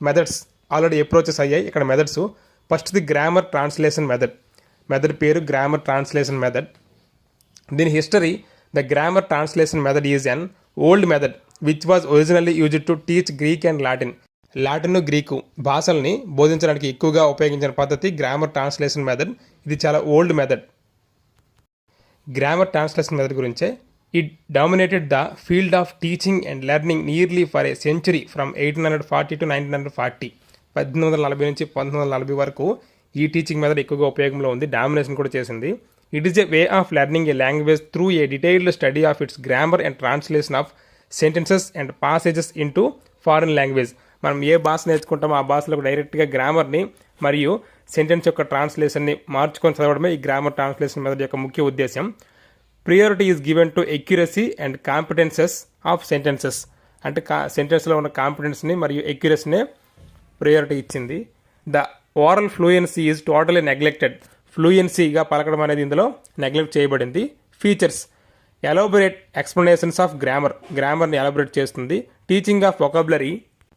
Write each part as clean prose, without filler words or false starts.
Methods already approaches అయ్యాయి. ఇక్కడ methods first the grammar translation method పేరు గ్రామర్ ట్రాన్స్లేషన్ మెథడ్. దీని history, the grammar translation method is an old method which was originally used to teach Greek and Latin Greek భాషల్ని బోధించడానికి ఎక్కువగా ఉపయోగించిన పద్ధతి grammar translation method. ఇది చాలా old method. Grammar translation method గురించే, it dominated the field of teaching and learning nearly for a century from 1840 to 1940. 1840 నుంచి 1940 వరకు ఈ టీచింగ్ మెథడ్ ఎక్కువగా ఉపయోగంలో ఉంది. డామినేషన్ కూడా చేసింది. It is a way of learning a language through a detailed study of it's grammar and translation of sentences and passages into foreign language. మనం ఏ భాష నేర్చుకుంటామో ఆ భాషలో డైరెక్ట్గా గ్రామర్ని మరియు సెంటెన్స్ యొక్క ట్రాన్స్లేషన్ని మార్చుకొని చదవడమే ఈ గ్రామర్ ట్రాన్స్లేషన్ మెథడ్ యొక్క ముఖ్య ఉద్దేశం. Priority is given to accuracy and competences of sentences. అంటే సెంటెన్స్లో ఉన్న కాంపిటెన్స్ని మరియు ఎక్యురసీనే ప్రియారిటీ ఇచ్చింది. The oral fluency is totally neglected. ఫ్లూయెన్సీగా పలకడం అనేది ఇందులో నెగ్లెక్ట్ చేయబడింది. ఫీచర్స్, ఎలాబొరేట్ ఎక్స్ప్లెనేషన్స్ ఆఫ్ గ్రామర్ని ఎలాబొరేట్ చేస్తుంది. Teaching of vocabulary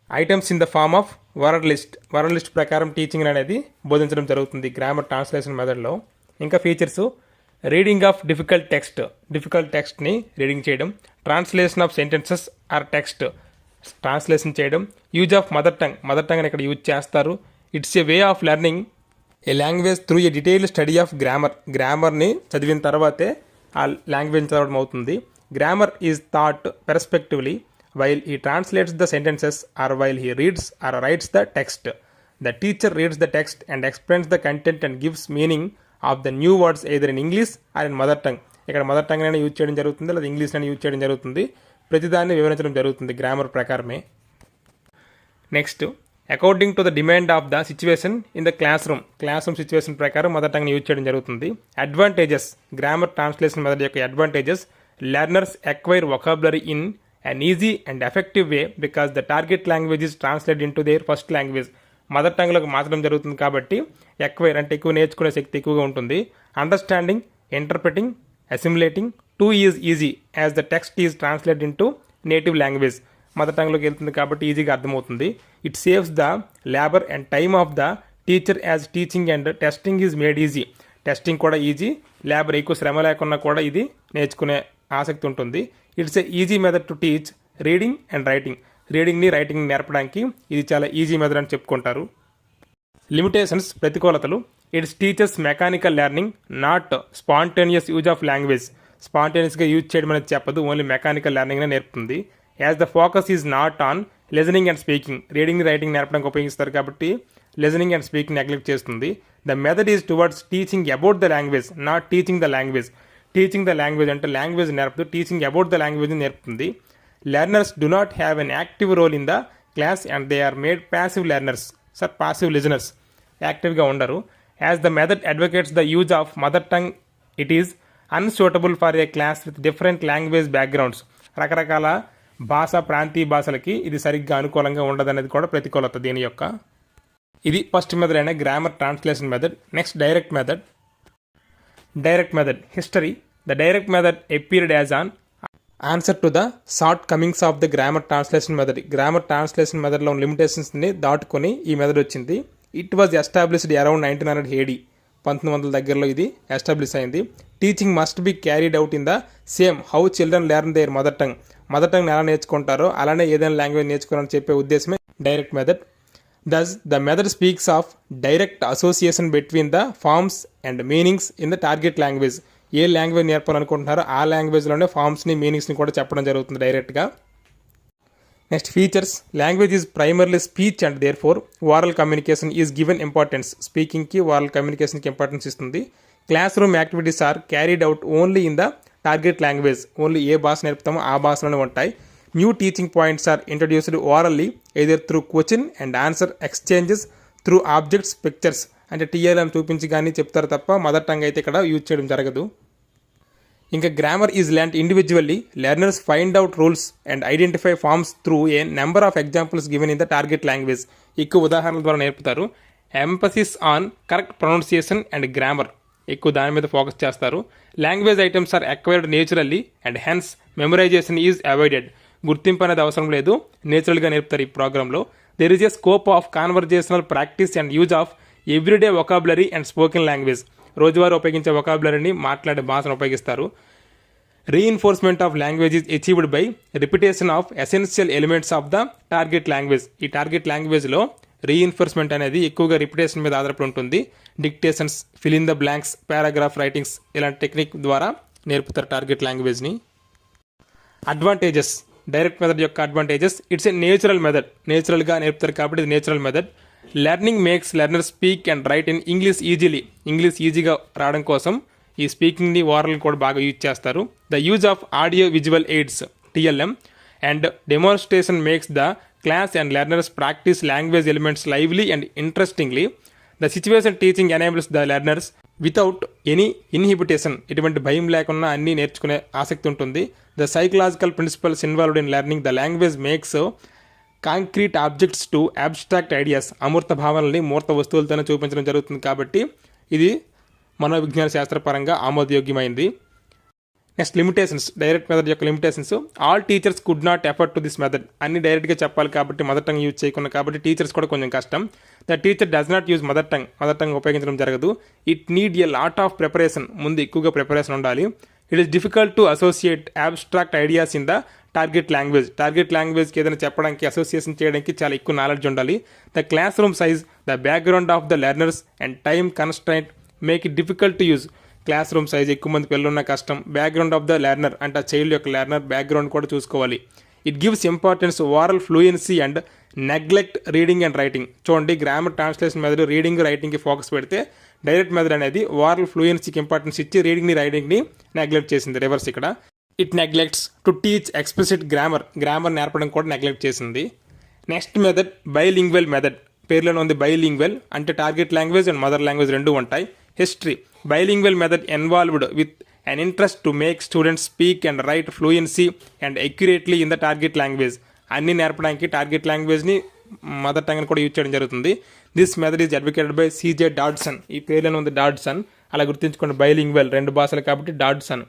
items in the form of word list ప్రకారం టీచింగ్ అనేది బోధించడం జరుగుతుంది గ్రామర్ ట్రాన్స్లేషన్ మెథడ్లో. ఇంకా ఫీచర్స్, రీడింగ్ ఆఫ్ డిఫికల్ట్ టెక్స్ట్ని రీడింగ్ చేయడం. Translation of sentences are text translation చేయడం. యూజ్ ఆఫ్ మదర్ టంగ్ అని ఇక్కడ యూజ్ చేస్తారు. It's a way of learning a language through a detailed study of గ్రామర్ని చదివిన తర్వాతే ఆ లాంగ్వేజ్ చదవడం అవుతుంది. Grammar is taught prescriptively while he translates the sentences or while he reads or writes the text. The teacher reads the text and explains the content and gives meaning of the new words either in English or in mother tongue. ఇక్కడ mother tongue అయినా use చేయడం జరుగుతుంది, లేదా English అయినా use చేయడం జరుగుతుంది. ప్రతిదాన్ని వివరించడం జరుగుతుంది గ్రామర్ ప్రకారమే. Next, according to the demand of the situation in the class room situation ప్రకారం మదర్ టంగ్ని యూజ్ చేయడం జరుగుతుంది. అడ్వాంటేజెస్, గ్రామర్ ట్రాన్స్లేషన్ మెథడ్ యొక్క advantages, learners acquire vocabulary in an easy and effective way because the target language is translated into their first language. Mother టంగ్లోకి మార్చడం జరుగుతుంది కాబట్టి acquire అంటే ఎక్కువ నేర్చుకునే శక్తి ఎక్కువగా ఉంటుంది. Understanding, interpreting, assimilating too is easy as the text is translate into native language. Mother టంగ్లోకి వెళ్తుంది కాబట్టి ఈజీగా అర్థమవుతుంది. It saves the labour and time of the teacher as teaching and testing is made easy. Testing కూడా easy, labour ఎక్కువ శ్రమ లేకుండా కూడా ఇది నేర్చుకునే ఆసక్తి ఉంటుంది. It's a easy method to teach reading and రైటింగ్ని నేర్పడానికి ఇది చాలా ఈజీ మెథడ్ అని చెప్పుకుంటారు. లిమిటేషన్స్, ప్రతికూలతలు, it's teachers mechanical learning not spontaneous use of language. స్పాంటేనియస్గా యూజ్ చేయడం అనేది చెప్పదు, ఓన్లీ మెకానికల్ లెర్నింగ్నే నేర్పుతుంది. As the focus is not on listening and speaking. Writing నేర్పడానికి ఉపయోగిస్తారు కాబట్టి లిజనింగ్ అండ్ స్పీకింగ్ నెగ్లెక్ట్ చేస్తుంది. The method is towards teaching about the language not teaching the language. Teaching the language అంటే language నేర్పుతూ teaching about the language నేర్పుతుంది. Learners do not have an active role in the class and they are made passive learners. Passive listeners, యాక్టివ్గా ఉండరు. As the method advocates the use of mother tongue it is unsuitable for a class with different language backgrounds. రకరకాల ప్రాంతీయ భాషలకి ఇది సరిగ్గా అనుకూలంగా ఉండదనేది కూడా ప్రతికూలత దీని యొక్క. ఇది ఫస్ట్ మెథడ్ అయిన grammar translation method. Next, direct method history. The direct method appeared as an answer to the shortcomings of the grammar translation method. Grammar translation మెథడ్లో ఉన్న లిమిటేషన్స్ని దాటుకొని ఈ మెథడ్ వచ్చింది. It was established around 1900 AD. 1900 దగ్గరలో ఇది establish అయింది. Teaching must be carried out in the same how children learn their mother tongue ఎలా నేర్చుకుంటారో అలానే ఏదైనా లాంగ్వేజ్ నేర్చుకోవాలని చెప్పే ఉద్దేశమే direct method. Thus, the method speaks of direct association between the forms and meanings in the target language. ఏ language నేర్పాలనుకుంటున్నారో ఆ లాంగ్వేజ్లోనే ఫార్మ్స్ని మీనింగ్స్ని కూడా చెప్పడం జరుగుతుంది డైరెక్ట్గా. Next, features. Language is primarily speech and therefore oral communication is given importance. స్పీకింగ్కి ఓరల్ కమ్యూనికేషన్కి ఇంపార్టెన్స్ ఇస్తుంది. Class room activities are carried out only in the target language. Only ఏ భాష నేర్పుతామో ఆ భాషలోనే ఉంటాయి. New teaching points are introduced orally either through question and answer exchanges through objects, pictures. అంటే టీఎల్ఎం చూపించి కానీ చెప్తారు తప్ప మదర్ టంగ్ అయితే ఇక్కడ యూజ్ చేయడం జరగదు. ఇంకా grammar is learned individually. Learners find out rules and identify forms through a number of examples given in the target language. ఎక్కువ ఉదాహరణల ద్వారా నేర్పుతారు. Emphasis on correct pronunciation and grammar, ఎక్కువ దాని మీద ఫోకస్ చేస్తారు. Language items are acquired naturally and hence memorisation is avoided. గుర్తింపు అనేది అవసరం లేదు, నేచురల్గా నేర్పుతారు ఈ ప్రోగ్రాంలో. There is a scope of conversational practice and use of everyday vocabulary and spoken language. రోజువారీ ఉపయోగించే వొకాబులరీని మాట్లాడే భాషను ఉపయోగిస్తారు. Reinforcement of language is achieved by repetition of essential elements of the target language. ఈ టార్గెట్ లాంగ్వేజ్లో రీఇన్ఫోర్స్మెంట్ అనేది ఎక్కువగా repetition మీద ఆధారపడి ఉంటుంది. Dictations, fill in the blanks, paragraph writings ఇలాంటి టెక్నిక్ ద్వారా నేర్పుతారు టార్గెట్ లాంగ్వేజ్ని. అడ్వాంటేజెస్, డైరెక్ట్ మెథడ్ యొక్క advantages. It's a natural method, నేచురల్గా నేర్పుతారు కాబట్టి ఇది natural method. Learning makes learner speak and right in English easily. English ఈజీగా రావడం కోసం ఈ స్పీకింగ్ని ఓరల్ కూడా బాగా యూజ్ చేస్తారు. The use of audio visual aids TLM and demonstration makes the class and learners practice language elements lively and interestingly. The situation teaching enables the learners without any inhibition. ఎటువంటి భయం లేకుండా అన్నీ నేర్చుకునే ఆసక్తి ఉంటుంది. ద సైకలాజికల్ ప్రిన్సిపల్స్ ఇన్వాల్వ్డ్ ఇన్ లెర్నింగ్ ద లాంగ్వేజ్ మేక్స్ కాంక్రీట్ ఆబ్జెక్ట్స్ టు అబ్స్ట్రాక్ట్ ఐడియాస్. అమూర్త భావనల్ని మూర్త వస్తువులతోనే చూపించడం జరుగుతుంది కాబట్టి ఇది మనోవిజ్ఞాన శాస్త్రపరంగా ఆమోదయోగ్యమైంది. నెక్స్ట్ లిమిటేషన్స్, డైరెక్ట్ మెథడ్ యొక్క limitations. All teachers could not effort to this method. అన్ని డైరెక్ట్గా చెప్పాలి కాబట్టి మదర్ టంగ్ యూజ్ చేయకుండా కాబట్టి టీచర్స్ కూడా కొంచెం కష్టం. The teacher does not use mother tongue ఉపయోగించడం జరగదు. It need a lot of preparation. ముందు ఎక్కువగా ప్రిపరేషన్ ఉండాలి. It is difficult to associate abstract ideas in the target language. Target లాంగ్వేజ్కి ఏదైనా చెప్పడానికి, అసోసియేషన్ చేయడానికి చాలా ఎక్కువ నాలెడ్జ్ ఉండాలి. The class room size, the background of the learners and time constraint make it difficult to use. Class room size, ఎక్కువ మంది పిల్లలున్న కష్టం. బ్యాక్గ్రౌండ్ ఆఫ్ ద లెర్నర్ అంటే ఆ చైల్డ్ యొక్క లెర్నర్ బ్యాక్గ్రౌండ్ కూడా చూసుకోవాలి. It gives importance oral fluency and neglect reading and writing. చూడండి, grammar translation method reading రైటింగ్కి ఫోకస్ పెడితే డైరెక్ట్ మెథడ్ అనేది ఓరల్ ఫ్లూయెన్సీకి ఇంపార్టెన్స్ ఇచ్చి రైటింగ్ని నెగ్లెక్ట్ చేసింది. రివర్స్ ఇక్కడ it neglects to teach explicit grammar నేర్పడం కూడా నెగ్లెక్ట్ చేసింది. Next method bilingual method. పేర్లోనే ఉంది బైలింగ్వల్ అంటే target language and mother language రెండు ఉంటాయి. History, bilingual method involved with an interest to make students speak and write fluency and accurately in the target language. అన్ని నేర్పడానికి target లాంగ్వేజ్ని mother టంగ్ని కూడా use చేయడం జరుగుతుంది. This method is advocated by CJ Dodson. ఈ పేర్లోనే ఉంది Dodson, అలా గుర్తుంచుకోండి. Bilingual రెండు భాషలు కాబట్టి Dodson.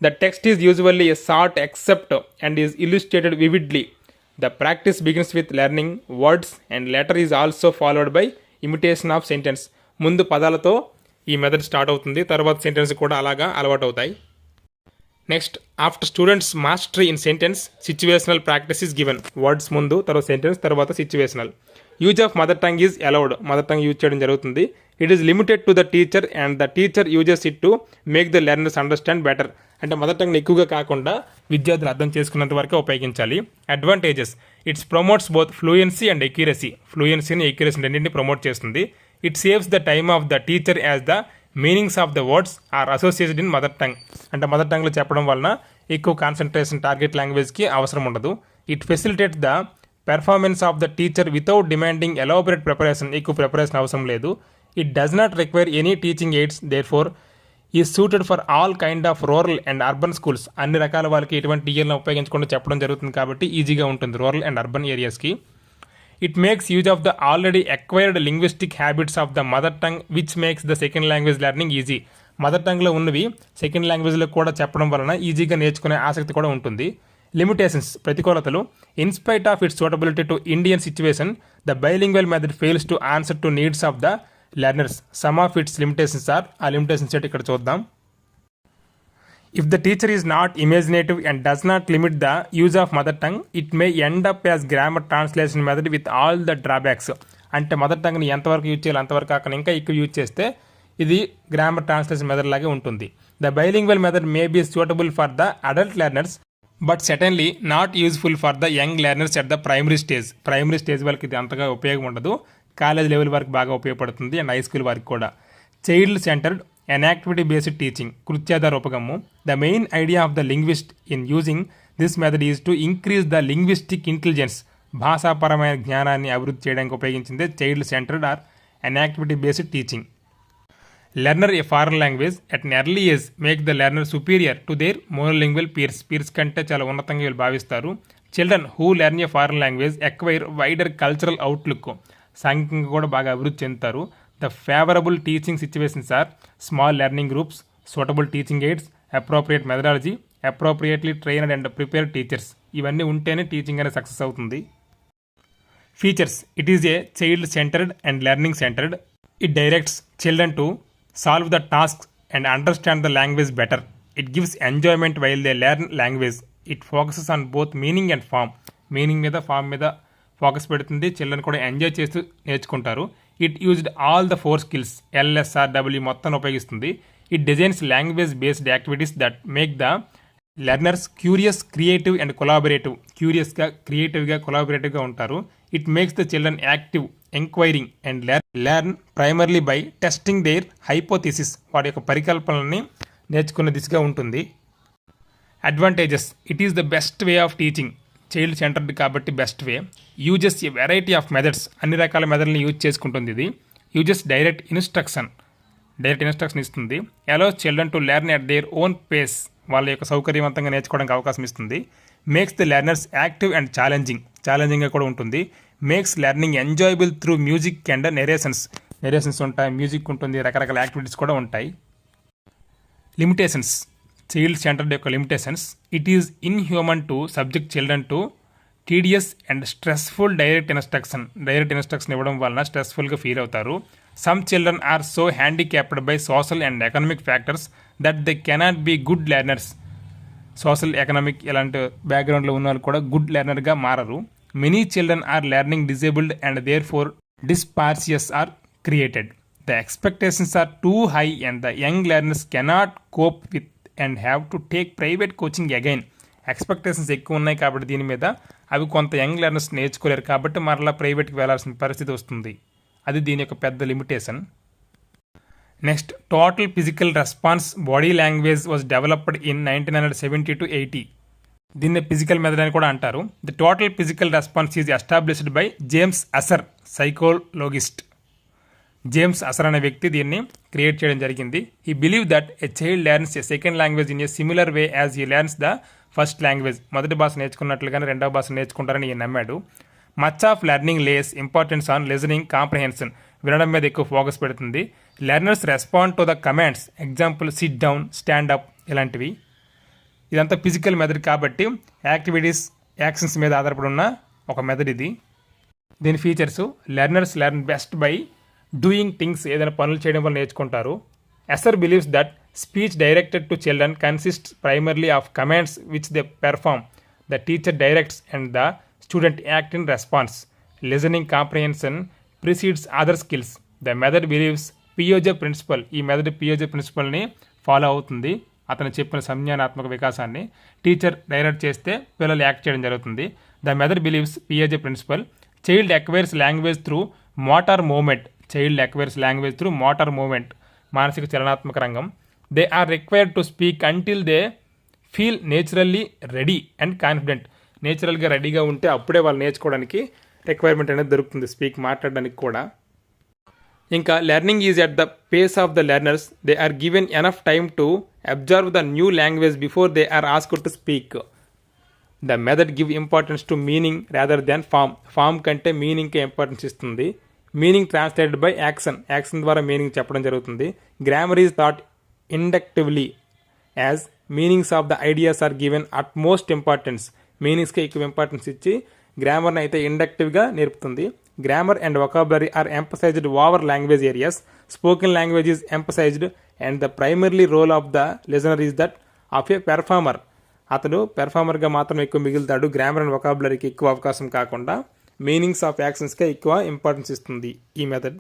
The text is usually a short excerpt and is illustrated vividly. The practice begins with learning words and letter is also followed by imitation of sentence. ముందు పదాలతో ఈ మెథడ్ స్టార్ట్ అవుతుంది, తర్వాత సెంటెన్స్ కూడా అలాగా అలవాటు అవుతాయి. Next, after students mastery in sentence situational practice is given. Words ముందు, తర్వాత సెంటెన్స్, తర్వాత situational. Use of mother tongue is allowed. Mother tongue use చేయడం జరుగుతుంది. It is limited to the teacher and the teacher uses it to make the learners understand better. అంటే mother టంగ్ని ఎక్కువగా కాకుండా విద్యార్థులు అర్థం చేసుకున్నంత వరకు ఉపయోగించాలి. Advantages, it's promotes both fluency and accuracy. ఫ్లూయెన్సీని ఎక్యురసీ రెండింటిని ప్రమోట్ చేస్తుంది. It saves the time of the teacher as the meanings of the words are associated in mother tongue. అంటే మదర్ టంగ్లో చెప్పడం వలన ఎక్కువ కాన్సన్ట్రేషన్ టార్గెట్ లాంగ్వేజ్కి అవసరం ఉండదు. It facilitates the performance of the teacher without demanding elaborate preparation. ఎక్కువ preparation అవసరం లేదు. It does not require any teaching aids, therefore is suited for all kind of rural and urban schools. అన్ని రకాల వాళ్ళకి ఎటువంటి టీఎల్ని ఉపయోగించకుండా చెప్పడం జరుగుతుంది కాబట్టి ఈజీగా ఉంటుంది రూరల్ అండ్ అర్బన్ ఏరియాస్కి. It makes use of the already acquired linguistic habits of the mother tongue, which makes the second language learning easy. Mother టంగ్లో ఉన్నవి సెకండ్ లాంగ్వేజ్లో కూడా చెప్పడం వలన ఈజీగా నేర్చుకునే ఆసక్తి కూడా ఉంటుంది. లిమిటేషన్స్, ప్రతికూలతలు. In spite of its suitability to Indian situation, the bilingual method fails to answer to needs of the learners. Some of its limitations are, ఆ లిమిటేషన్స్ ఏంటి ఇక్కడ చూద్దాం. If the teacher is not imaginative and does not limit the use of mother tongue, it may end up as grammar translation method with all the drawbacks. అంటే mother టంగ్ని ఎంతవరకు use చేయాలి అంతవరకు కాకుండా ఇంకా ఎక్కువ యూజ్ చేస్తే ఇది గ్రామర్ ట్రాన్స్లేషన్ మెథడ్ లాగే ఉంటుంది. The bilingual method may be suitable for the adult learners but certainly not useful for the young learners at the primary stage. Primary stage వాళ్ళకి ఇది అంతగా ఉపయోగం ఉండదు. కాలేజ్ లెవెల్ వరకు బాగా ఉపయోగపడుతుంది అండ్ హై స్కూల్ వరకు కూడా. Child centred an activity based teaching, కృత్యాధార ఉపగము. The main idea of the linguist in using this method is to increase the linguistic intelligence. భాషాపరమైన జ్ఞానాన్ని అభివృద్ధి చేయడానికి ఉపయోగించిందే child centred or an activity based teaching. Learner a foreign language at an early age make the learner superior to their monolingual peers. peers కంటే చాలా ఉన్నతంగా వీళ్ళు భావిస్తారు. Children who learn a foreign language acquire wider cultural outlook. సాంఘికంగా కూడా బాగా అభివృద్ధి చెందుతారు. The favorable teaching situations are small learning groups, suitable teaching aids, appropriate methodology, appropriately trained and prepared teachers. ఇవన్నీ ఉంటేనే టీచింగ్ అనేది సక్సెస్ అవుతుంది. Features: it is a child-centered and learning-centered. It directs children to solve the tasks and understand the language better. It gives enjoyment while they learn language. It focuses on both meaning and form. Meaning మీద form మీద focus పెడుతుంది, children కూడా enjoy చేస్తూ నేర్చుకుంటారు. It used all the 4 skills, LSRW మొత్తం ఉపయోగిస్తుంది. It designs language based activities that make the learners curious, creative and collaborative. క్యూరియస్గా, క్రియేటివ్గా, కొలాబరేటివ్గా ఉంటారు. It makes the children active, enquiring and learn primarily by testing their hypothesis. వాటి యొక్క పరికల్పనని నేర్చుకునే దిశగా ఉంటుంది. Advantages: it is the best way of teaching. Child centred కాబట్టి best way. Uses a variety of methods. అన్ని రకాల మెథడ్ని యూజ్ చేసుకుంటుంది ఇది. యూజెస్ డైరెక్ట్ ఇన్స్ట్రక్షన్ ఇస్తుంది. Allows children to learn at their own pace. వాళ్ళ యొక్క సౌకర్యవంతంగా నేర్చుకోవడానికి అవకాశం ఇస్తుంది. Makes the learners active and ఛాలెంజింగ్గా కూడా ఉంటుంది. Makes learning enjoyable through music and narrations ఉంటాయి, మ్యూజిక్ ఉంటుంది, రకరకాల యాక్టివిటీస్ కూడా ఉంటాయి. లిమిటేషన్స్: చైల్డ్ సెంటర్డ్ యొక్క limitations. It is inhuman to subject children to tedious and stressful direct instruction ఇవ్వడం వలన స్ట్రెస్ఫుల్గా ఫీల్ అవుతారు. Some children are so handicapped by social and economic factors that they cannot be good learners. Social, economic ఇలాంటి బ్యాక్గ్రౌండ్లో ఉన్న వాళ్ళు కూడా good లెర్నర్గా మారరు. Many children are learning disabled and therefore disparities are created. The expectations are too high and the young learners cannot cope with and have to take private coaching again. Expectations ఎక్కువ ఉన్నాయి కాబట్టి దీని మీద అవి కొంత young learners నేర్చుకోలేరు కాబట్టి మరలా ప్రైవేట్కి వెళ్ళాల్సిన పరిస్థితి వస్తుంది. అది దీని యొక్క పెద్ద limitation. Next, total physical response body language was developed in 1970 to 80. దీన్ని ఫిజికల్ మెథడ్ అని కూడా అంటారు. The total physical response is established by James Asher, psychologist. James Asher అనే వ్యక్తి దీన్ని క్రియేట్ చేయడం జరిగింది. He believe that a child learns a second language in a similar way as he learns the first language. మొదటి భాష నేర్చుకున్నట్లుగానే రెండవ భాష నేర్చుకుంటారని ఈయన నమ్మాడు. Much of learning lays importance on listening comprehension. వినడం మీద ఎక్కువ ఫోకస్ పెడుతుంది. Learners respond to the commands, example sit down, stand up ఇలాంటివి. ఇదంతా ఫిజికల్ మెథడ్ కాబట్టి యాక్టివిటీస్, యాక్షన్స్ మీద ఆధారపడి ఉన్న ఒక మెథడ్ ఇది. దీని features: learners learn best by doing things. ఏదైనా పనులు చేయడం వల్ల నేర్చుకుంటారు. Asher believes that speech directed to children consists primarily of commands which they perform. The teacher directs and the student act in response. Listening comprehension precedes other skills. The method believes పియోజే principle. ఈ method పియోజే ప్రిన్సిపల్ని follow అవుతుంది. అతను చెప్పిన సంజ్ఞానాత్మక వికాసాన్ని teacher direct చేస్తే పిల్లలు act చేయడం జరుగుతుంది. ద మెథడ్ బిలీవ్స్ పియోజే principle. Child acquires language through motor movement. మానసిక చలనాత్మక రంగం. They are required to speak until they feel naturally ready and confident. నేచురల్గా రెడీగా ఉంటే అప్పుడే వాళ్ళు నేర్చుకోవడానికి రిక్వైర్మెంట్ అనేది దొరుకుతుంది, మాట్లాడడానికి కూడా. ఇంకా learning is at the pace of the learners. They are given enough time to observe the new language before they are asked to speak. The method give importance to meaning rather than form కంటే మీనింగ్కే importance ఇస్తుంది. Meaning translated by action ద్వారా meaning చెప్పడం జరుగుతుంది. Grammar is taught inductively as meanings of the ideas are given at most importance. మీనింగ్స్కి ఎక్కువ importance ఇచ్చి గ్రామర్ని అయితే ఇండక్టివ్గా నేర్పుతుంది. Grammar and vocabulary are emphasised over language areas. Spoken language is emphasised and the primarily role of the listener is that of a performer. అతడు పెర్ఫార్మర్గా మాత్రం ఎక్కువ మిగులుతాడు. గ్రామర్ అండ్ వొకాబులరీకి ఎక్కువ అవకాశం కాకుండా మీనింగ్స్ ఆఫ్ యాక్షన్స్కే ఎక్కువ ఇంపార్టెన్స్ ఇస్తుంది ఈ method.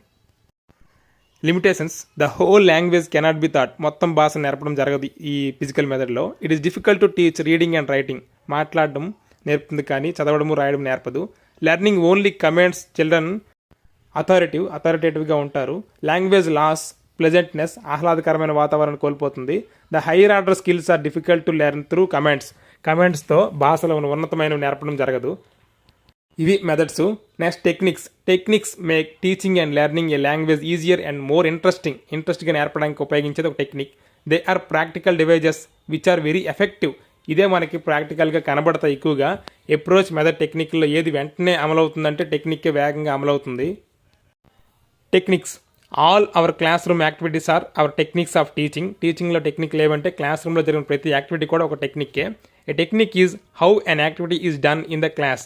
Limitations: the whole language cannot be taught. మొత్తం భాష నేర్పడం జరగదు ఈ ఫిజికల్ మెథడ్లో. It is difficult to teach reading and writing. మాట్లాడడం నేర్పుతుంది కానీ చదవడము రాయడం నేర్పదు. లెర్నింగ్ ఓన్లీ కమాండ్స్ చిల్డ్రన్ అథారిటేటివ్గా ఉంటారు. Language loses pleasantness. ఆహ్లాదకరమైన వాతావరణం కోల్పోతుంది. The higher order skills are difficult to learn through కమాండ్స్తో భాషలో ఉన్నతమైన నేర్పడం జరగదు. ఇవి methods. Next, techniques make teaching and learning a language easier and more ఇంట్రెస్ట్గా నేర్పడానికి ఉపయోగించేది ఒక technique. They are practical devices which are very effective. ఇదే మనకి ప్రాక్టికల్గా కనబడతాయి ఎక్కువగా. అప్రోచ్ మెథడ్ టెక్నిక్లో ఏది వెంటనే అమలవుతుందంటే టెక్నిక్కే వేగంగా అమలవుతుంది. Techniques: all our class room activities are our techniques of టీచింగ్లో టెక్నిక్ లేవంటే క్లాస్ రూమ్లో జరిగిన ప్రతి యాక్టివిటీ కూడా ఒక టెక్నిక్కే. A technique is how an activity is done in the class.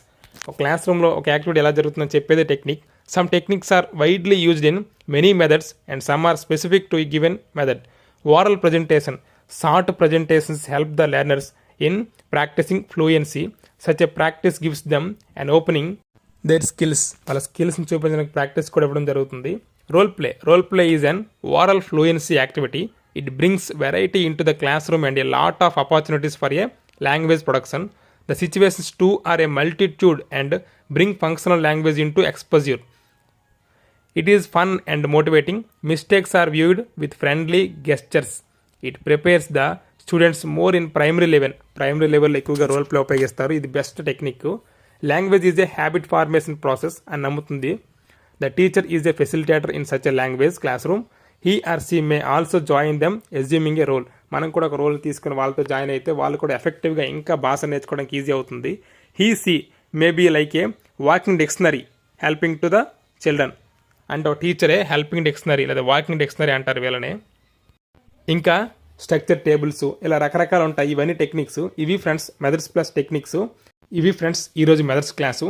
ఒక క్లాస్ రూమ్లో ఒక యాక్టివిటీ ఎలా జరుగుతుందని చెప్పేదే technique. Some techniques are widely used in many methods and some are specific to given method. Oral presentation. Short presentations help the learners in practising fluency. Such a practice gives them and opening their skills. వాళ్ళ స్కిల్స్ని చూపించడానికి practice కూడా ఇవ్వడం జరుగుతుంది. Role play is an oral fluency activity. It brings variety into the class room and a lot of opportunities for a language production. The situations too are a multitude and bring functional language into exposure. It is fun and motivating. Mistakes are viewed with friendly gestures. It prepares the students more in primary level. Primary level ఎక్కువగా role play ఉపయోగిస్తారు. ఇది best technique. Language is a habit formation process అని నమ్ముతుంది. The teacher is a facilitator in such a language classroom. He or she may also join them assuming a role. మనం కూడా ఒక role తీసుకుని వాళ్ళతో join అయితే వాళ్ళు కూడా ఎఫెక్టివ్గా ఇంకా భాష నేర్చుకోవడానికి ఈజీ అవుతుంది. He she may be like a walking dictionary helping to the children. అంటే ఒక టీచరే హెల్పింగ్ డిక్షనరీ లేదా వాకింగ్ డిక్షనరీ అంటారు వీళ్ళని. ఇంకా స్ట్రక్చర్ టేబుల్స్ ఇలా రకరకాలు ఉంటాయి. ఇవన్నీ టెక్నిక్స్. ఇవి ఫ్రెండ్స్ మెథడ్స్ ప్లస్ టెక్నిక్స్. ఇవి ఫ్రెండ్స్ ఈరోజు మెథడ్స్ క్లాసు.